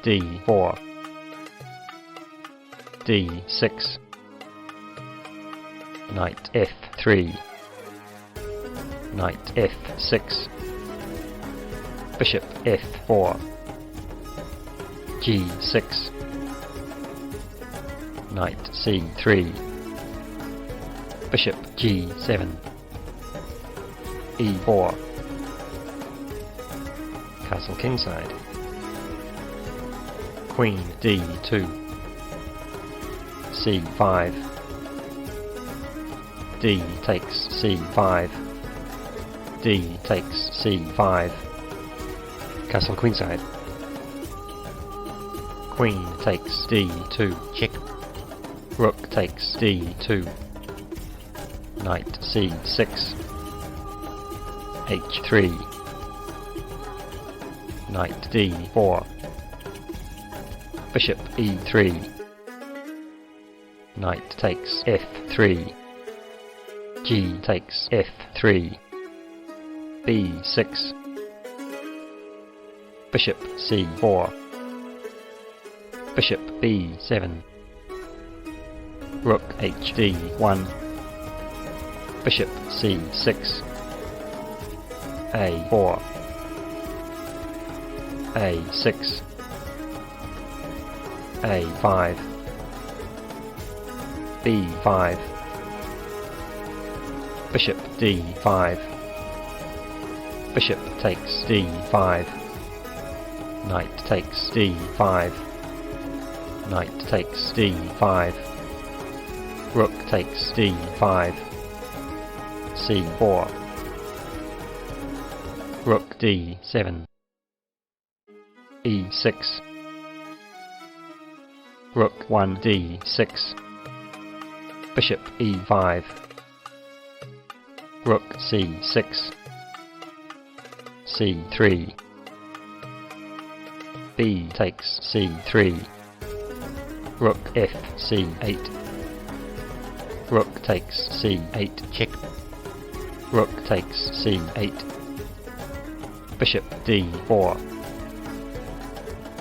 d4, d6, knight f3, knight f6, bishop f4, g6, knight c3, bishop g7, e4, castle kingside, queen d2, c5, d takes c5, d takes c5, castle queenside, queen takes d2, check, rook takes d2, knight c6, h3, knight d4, bishop e3, knight takes f3, g takes f3, b6, bishop c4, bishop b7, rook hd1, bishop c6, a4, a6, a5, b5, bishop d5, bishop takes d5, knight takes d5, knight takes d5, rook takes d5, c4, rook d7, e6, rook 1 d6, bishop e5, rook c6, c3, b takes c3, rook fc8, rook takes c8, check, rook takes c8, bishop d4,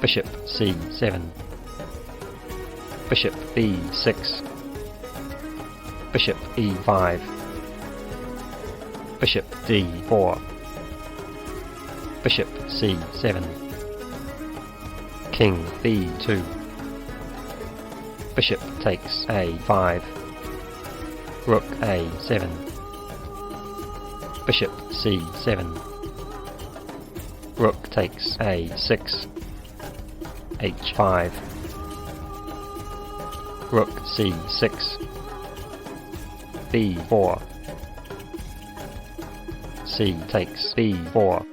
bishop c7, bishop b6, bishop e5, bishop d4, bishop c7, king b2, bishop takes a5, rook a7, bishop c7, rook takes a6, h5, rook c6, b4, c takes b4,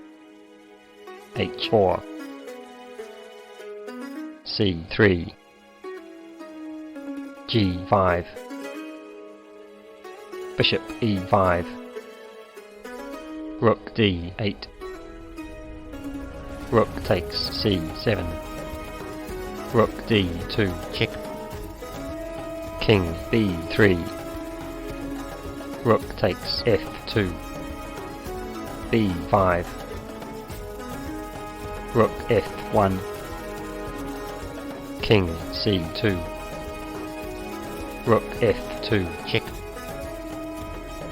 h4, c3, g5, bishop e5, rook d8, rook takes c7, rook d2, check, king b3, rook takes f2, b5, rook f1, king c2, rook f2, check,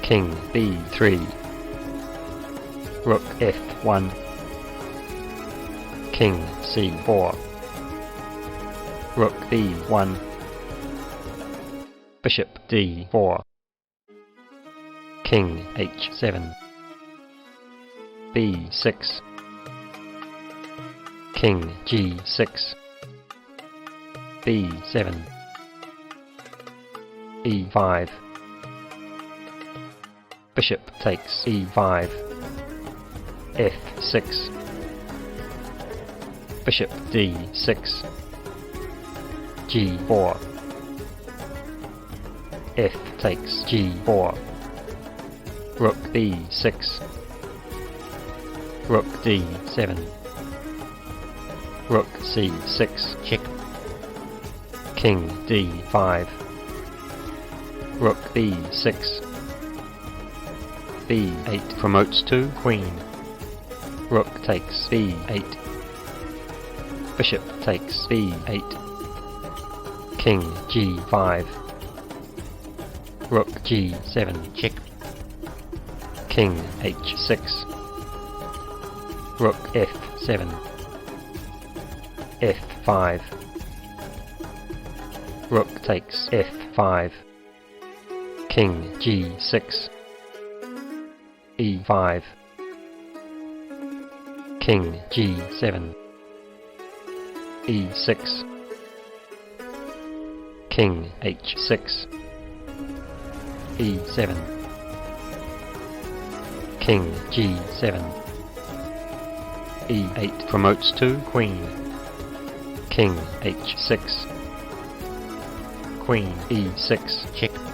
king b3, rook f1, king c4, rook b1, bishop d4, king h7, b6, king g6, b7, e5, bishop takes e5, f6, bishop d6, g4, f takes g4, rook b6, rook d7, rook c6, check, king d5, rook b6, b8 promotes to queen, rook takes b8, Bishop takes b8. King g5. Rook g7 check. King h6. Rook f7. f5. Rook takes f5. King g6. e5. King g7. e6. King h6. e7. King g7. e8 promotes to queen. King h6. Queen e6 check.